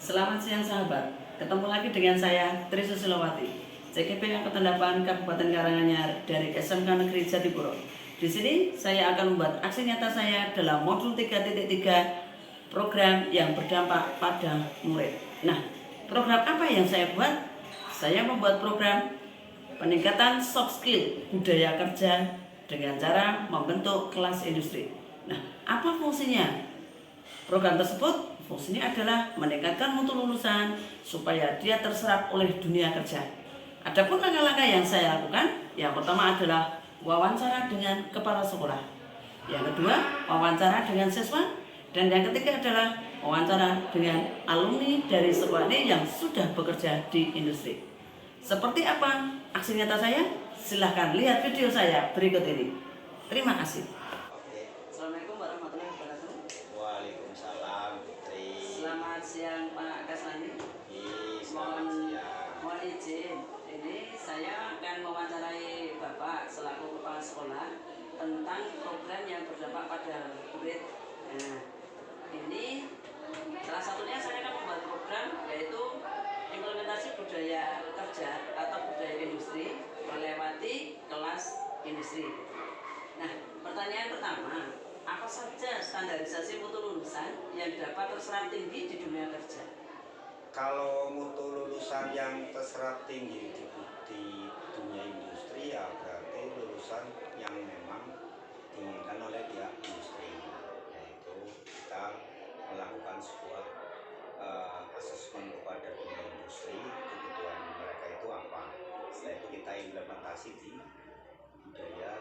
Selamat siang sahabat, ketemu lagi dengan saya Tri Susilowati, CKP Angkatan 8 Kabupaten Karanganyar dari SMK Negeri Jatipuro. Di sini saya akan membuat aksi nyata saya dalam modul 3.3 program yang berdampak pada murid. Nah, program apa yang saya buat? Saya membuat program peningkatan soft skill budaya kerja dengan cara membentuk kelas industri. Nah, apa fungsinya? Program tersebut fungsinya adalah meningkatkan mutu lulusan supaya dia terserap oleh dunia kerja. Adapun langkah-langkah yang saya lakukan, yang pertama adalah wawancara dengan kepala sekolah. Yang kedua, wawancara dengan siswa. Dan yang ketiga adalah wawancara dengan alumni dari sekolah ini yang sudah bekerja di industri. Seperti apa aksi nyata saya? Silahkan lihat video saya berikut ini. Terima kasih. Assalamualaikum warahmatullahi wabarakatuh. Waalaikumsalam, Putri. Selamat siang Pak Kasnani. Mohon izin, ini saya akan mewawancarai Bapak selaku kepala sekolah tentang program yang berdampak pada murid. Nah, ini salah satunya saya akan membuat program yaitu implementasi budaya kerja atau budaya industri melewati kelas industri. Nah, pertanyaan pertama, apa saja standarisasi mutu lulusan yang dapat terserap tinggi di dunia kerja? Kalau mutu lulusan yang terserap tinggi di dunia industri ya berarti lulusan yang memang diinginkan oleh pihak industri, yaitu kita melakukan sebuah asesmen kepada dunia industri, kebutuhan mereka itu apa. Setelah itu kita implementasi di budaya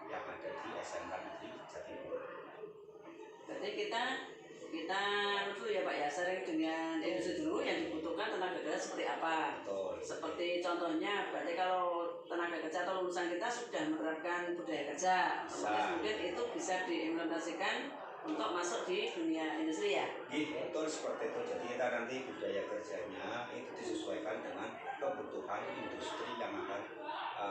yang ada di SMK Negeri Jatipuro. Berarti kita dulu ya Pak ya, sering dengan industri dulu yang dibutuhkan tenaga kerja seperti apa. Betul. Seperti contohnya, berarti kalau tenaga kerja atau lulusan kita sudah menerapkan budaya kerja, otomatis mungkin itu bisa diimplementasikan untuk masuk di dunia industri ya. Betul seperti itu. Jadi kita nanti budaya kerjanya itu disesuaikan dengan kebutuhan industri yang akan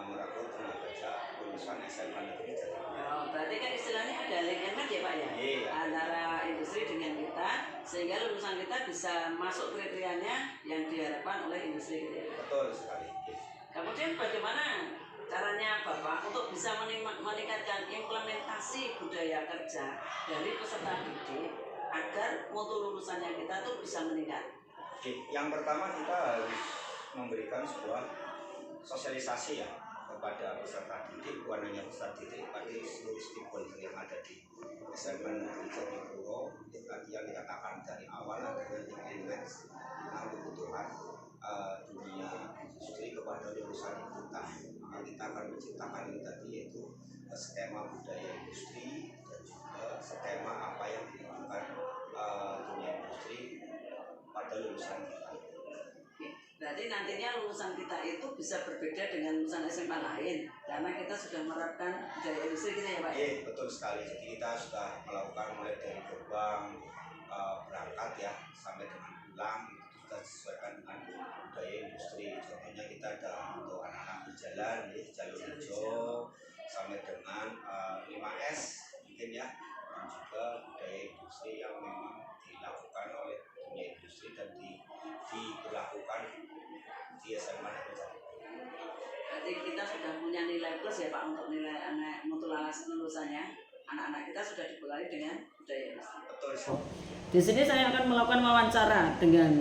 merekrut tenaga kerja lulusan SMK Negeri Jatipuro. Oh, berarti kan istilahnya ada link and match ya Pak ya, antara industri dengan kita, sehingga lulusan kita bisa masuk kriterianya yang diharapkan oleh industri gitu ya. Betul sekali. Kemudian bagaimana caranya Bapak untuk bisa meningkatkan implementasi budaya kerja dari peserta didik agar mutu lulusannya kita tuh bisa meningkat? Yang pertama kita harus memberikan sebuah sosialisasi ya kepada peserta didik, bukan hanya peserta didik, tapi seluruh stakeholder yang ada di SMK Negeri Jatipuro. Tadi yang dikatakan dari awal adalah link and match tentang kebutuhan dunia industri kepada lulusan kita. Maka kita akan menciptakan ini tadi, yaitu skema budaya industri dan juga skema apa yang dibutuhkan dunia industri pada lulusan kita. Berarti nantinya lulusan kita itu bisa berbeda dengan lulusan SMA lain karena kita sudah menerapkan budaya industri gitu ya Pak? Iya, betul sekali. Jadi kita sudah melakukan mulai dari gerbang berangkat ya sampai dengan pulang, itu sudah disesuaikan dengan budaya industri. Contohnya kita ada untuk anak-anak berjalan ya, jalur hijau sampai dengan 5S mungkin ya, dan juga budaya industri yang memang dilakukan oleh dunia industri dan diberlakukan di SMA Negeri Jatipuro. Berarti kita sudah punya nilai plus ya Pak untuk nilai anak mutu lulusannya. Anak-anak kita sudah dibekali dengan budaya industri. Betul. Di sini saya akan melakukan wawancara dengan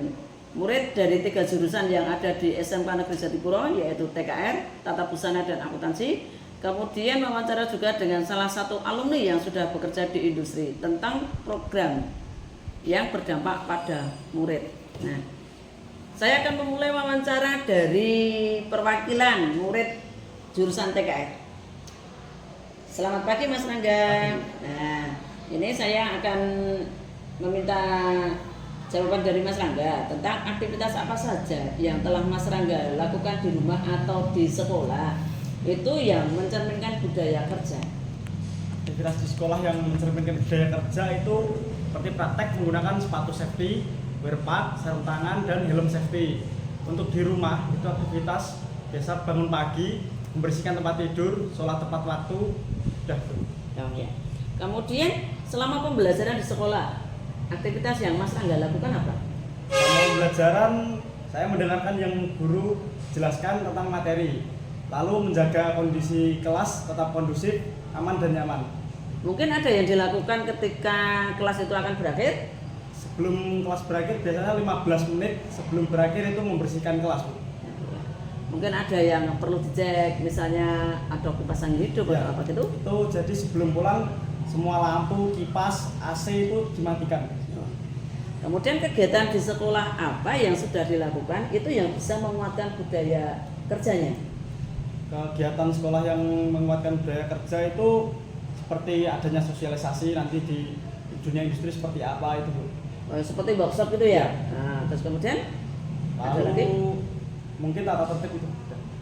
murid dari 3 jurusan yang ada di SMK Negeri Jatipuro, yaitu TKR, Tata Busana dan Akuntansi. Kemudian wawancara juga dengan salah satu alumni yang sudah bekerja di industri tentang program yang berdampak pada murid. Nah, saya akan memulai wawancara dari perwakilan murid jurusan TKR. Selamat pagi Mas Rangga. Nah, ini saya akan meminta jawaban dari Mas Rangga tentang aktivitas apa saja yang telah Mas Rangga lakukan di rumah atau di sekolah itu yang mencerminkan budaya kerja. Aktivitas di sekolah yang mencerminkan budaya kerja itu seperti praktek menggunakan sepatu safety, wear pad, sarung tangan, dan helm safety. Untuk di rumah itu aktivitas biasa bangun pagi, membersihkan tempat tidur, sholat tepat waktu, sudah. Ya. Kemudian selama pembelajaran di sekolah, aktivitas yang Mas Rangga lakukan apa? pembelajaran saya mendengarkan yang guru jelaskan tentang materi, lalu menjaga kondisi kelas tetap kondusif, aman dan nyaman. Mungkin ada yang dilakukan ketika kelas itu akan berakhir? Sebelum kelas berakhir biasanya 15 menit sebelum berakhir itu membersihkan kelas, Bu. Mungkin ada yang perlu dicek, misalnya ada kipas angin hidup Ya, atau apa gitu. itu jadi sebelum pulang semua lampu, kipas, AC itu dimatikan. Kemudian kegiatan di sekolah apa yang sudah dilakukan itu yang bisa menguatkan budaya kerjanya? Kegiatan sekolah yang menguatkan budaya kerja itu seperti adanya sosialisasi nanti di dunia industri seperti apa itu, Bu. Seperti workshop gitu ya. Ya. Nah, terus kemudian ada Lalu lagi mungkin tata tertib itu.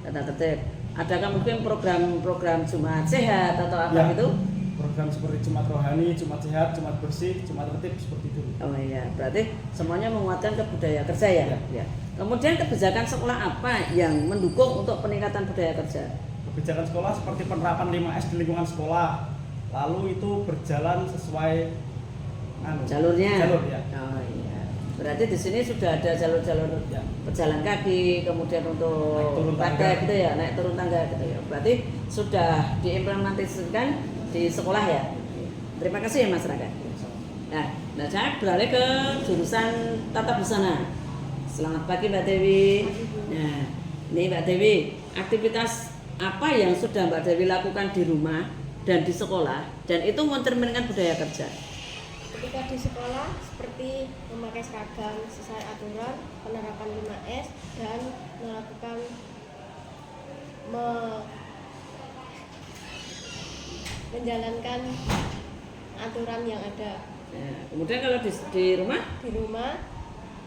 tata tertib. Adakah mungkin program-program Jumat sehat atau apa Ya, gitu? program seperti Jumat rohani, Jumat sehat, Jumat bersih, Jumat tertib seperti itu. Oh iya, berarti semuanya menguatkan ke budaya kerja ya. Ya. Ya. Kemudian kebijakan sekolah apa yang mendukung untuk peningkatan budaya kerja? Kebijakan sekolah seperti penerapan 5S di lingkungan sekolah. Lalu itu berjalan sesuai Jalurnya. Jalur ya. Oh iya. Berarti di sini sudah ada jalur-jalur Ya. pejalan kaki, kemudian Naik untuk turun tangga. praktek gitu ya, naik turun tangga gitu ya. Berarti sudah diimplementasikan di sekolah ya. Terima kasih ya Mas Raka. Nah saya beralih ke jurusan tata busana. Selamat pagi Mbak Dewi. Nah, ini Mbak Dewi, aktivitas apa yang sudah Mbak Dewi lakukan di rumah dan di sekolah dan itu mencerminkan budaya kerja? Ketika di sekolah seperti memakai seragam sesuai aturan, penerapan 5S dan melakukan menjalankan aturan yang ada. Nah, kemudian kalau di rumah, Di rumah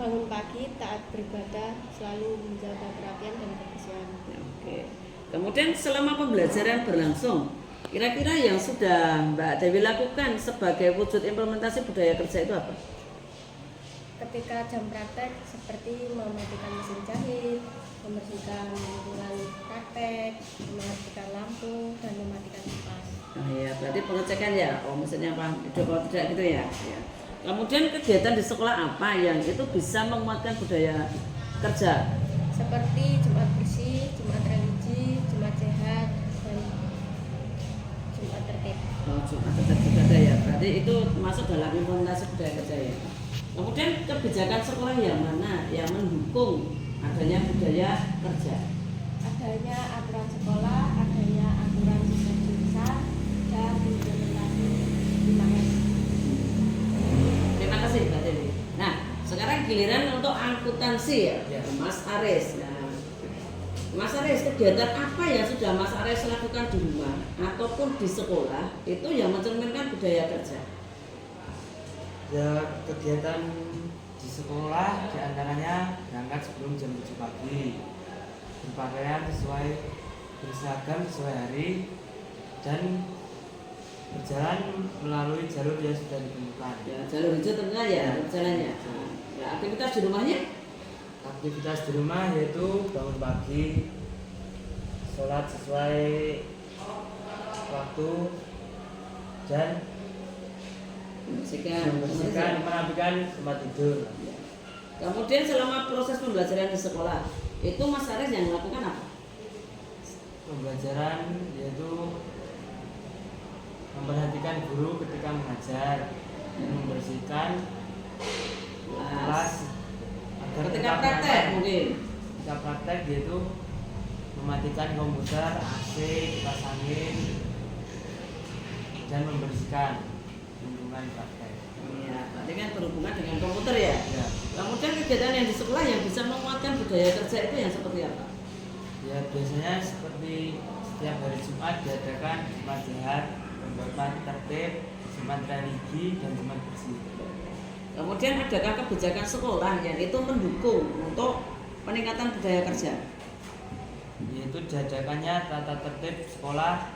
bangun pagi, taat beribadah, selalu menjaga kerapian dan kebersihan. ya, oke. Kemudian selama pembelajaran berlangsung, kira-kira yang sudah Mbak Dewi lakukan sebagai wujud implementasi budaya kerja itu apa? Ketika jam praktek seperti mematikan mesin jahit, membersihkan lingkungan praktek, mematikan lampu, dan mematikan kipas. Oh iya, berarti pengecekan ya, misalnya apa, hidup atau tidak gitu ya. Ya. Kemudian kegiatan di sekolah apa yang itu bisa menguatkan budaya kerja? Seperti Jumat bersih, Jumat religi, Jumat sehat, dan Jumat tertib. Oh, Jumat tetap juga ada ya, berarti itu masuk dalam implementasi budaya kerja ya. Kemudian kebijakan sekolah yang mana yang mendukung adanya budaya kerja? Adanya aturan sekolah, adanya aturan sistem jurusan, dan implementasi 5S. Terima kasih Mbak Dewi. Nah, sekarang giliran untuk akuntansi ya, Mas Aris. Nah, Mas Aris, kegiatan apa yang sudah Mas Aris lakukan di rumah ataupun di sekolah itu yang mencerminkan budaya kerja? Ya, kegiatan di sekolah diantaranya berangkat sebelum jam 7 pagi, berpakaian sesuai, berseragam sesuai hari, dan berjalan melalui jalur yang sudah ditentukan. Ya, jalur hijau tentunya ya, jalannya. Ya, aktivitas di rumahnya? Aktivitas di rumah yaitu bangun pagi, sholat sesuai waktu, dan membersihkan, merapikan tempat tidur. Kemudian selama proses pembelajaran di sekolah itu Mas Aris yang melakukan apa? Pembelajaran yaitu memperhatikan guru ketika mengajar, membersihkan kelas agar Ketika tetap praktek nyaman. mungkin. Ketika praktek yaitu mematikan komputer, AC, kipas angin, dan membersihkan lingkungan praktek. Iya, berarti kan berhubungan dengan komputer ya. Ya, Kemudian kegiatan yang di sekolah yang bisa menguatkan budaya kerja itu yang seperti apa? ya biasanya seperti setiap hari Jumat diadakan Jumat sehat, Jumat tertib, Jumat religi, dan Jumat bersih. Kemudian adakah kebijakan sekolah yang itu mendukung untuk peningkatan budaya kerja? Yaitu diadakannya tata tertib sekolah,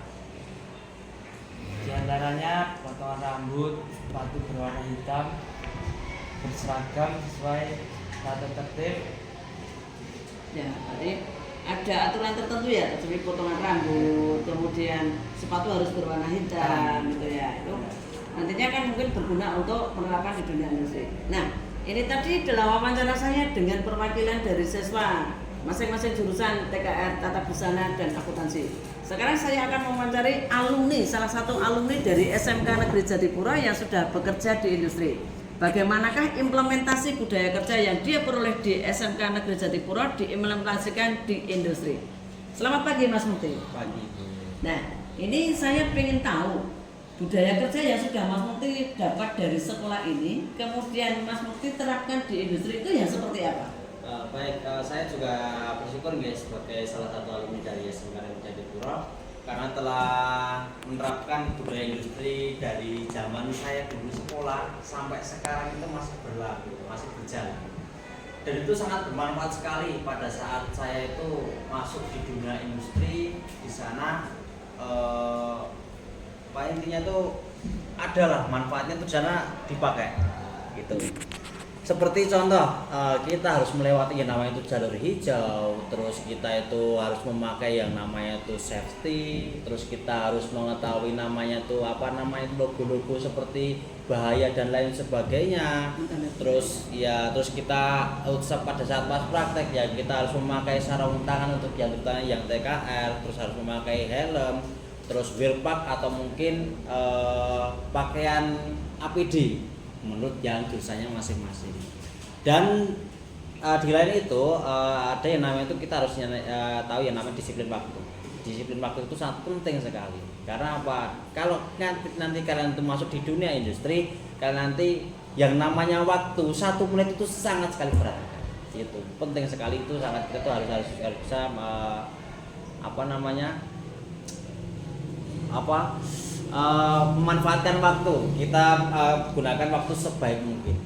diantaranya potongan rambut, sepatu berwarna hitam, berseragam sesuai tata tertib. Ya, berarti ada aturan tertentu ya, seperti potongan rambut, kemudian sepatu harus berwarna hitam gitu ya. Itu nantinya kan mungkin berguna untuk penerapan di dunia industri. Nah, Ini tadi adalah wawancara saya dengan perwakilan dari siswa masing-masing jurusan TKR, Tata Busana dan Akuntansi. Sekarang saya akan mewawancari alumni, salah satu alumni dari SMK Negeri Jatipura yang sudah bekerja di industri. Bagaimanakah implementasi budaya kerja yang dia peroleh di SMK Negeri Jatipura diimplementasikan di industri? Selamat pagi Mas Mukti. Pagi. Nah, ini saya ingin tahu budaya kerja yang sudah Mas Mukti dapat dari sekolah ini, kemudian Mas Mukti terapkan di industri itu yang seperti apa? Baik, saya juga bersyukur guys sebagai salah satu alumni dari SMK Negeri Jatipura karena telah menerapkan budaya industri dari zaman saya dulu sekolah sampai sekarang itu masih berlaku, masih berjalan. Dan itu sangat bermanfaat sekali pada saat saya itu masuk di dunia industri. Di sana intinya tuh adalah manfaatnya tuh sana dipakai gitu. Seperti contoh kita harus melewati yang namanya itu jalur hijau, terus kita itu harus memakai yang namanya itu safety, terus kita harus mengetahui namanya tuh apa namanya logo-logo seperti bahaya dan lain sebagainya. Terus kita pada saat pas praktek ya kita harus memakai sarung tangan untuk yang TKR, terus harus memakai helm, terus wearpack atau mungkin pakaian APD menurut yang jurusannya masing-masing. Dan di lain itu ada yang namanya itu kita harus tahu yang namanya disiplin waktu. Disiplin waktu itu sangat penting sekali. Karena apa? Kalau nanti kalian itu masuk di dunia industri, kalian nanti yang namanya waktu 1 menit itu sangat sekali berat. Itu penting sekali, itu sangat kita tuh harus bisa memanfaatkan waktu. Kita gunakan waktu sebaik mungkin.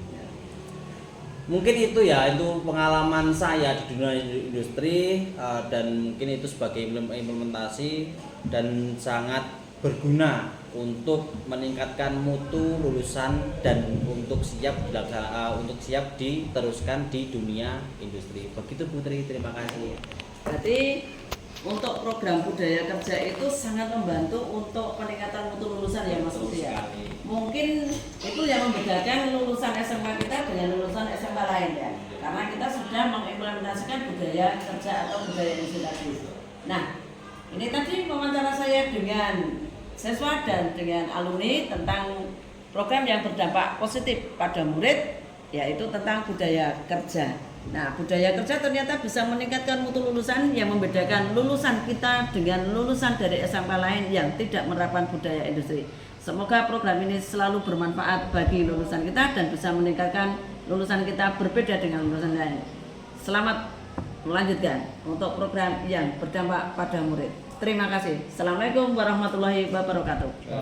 Mungkin itu ya, itu pengalaman saya di dunia industri dan mungkin itu sebagai implementasi dan sangat berguna untuk meningkatkan mutu lulusan dan untuk siap diteruskan di dunia industri. Begitu Putri, terima kasih. Berarti untuk program budaya kerja itu sangat membantu untuk peningkatan mutu lulusan ya Mas Mukti ya. Mungkin itu yang membedakan lulusan SMK kita dengan lulusan SMK lain ya. Karena kita sudah mengimplementasikan budaya kerja atau budaya industri tadi. Nah, ini tadi wawancara saya dengan siswa dan dengan alumni tentang program yang berdampak positif pada murid, yaitu tentang budaya kerja. Nah, budaya kerja ternyata bisa meningkatkan mutu lulusan yang membedakan lulusan kita dengan lulusan dari SMK lain yang tidak menerapkan budaya industri. Semoga program ini selalu bermanfaat bagi lulusan kita dan bisa meningkatkan lulusan kita berbeda dengan lulusan lain. Selamat melanjutkan untuk program yang berdampak pada murid. Terima kasih. Assalamualaikum warahmatullahi wabarakatuh.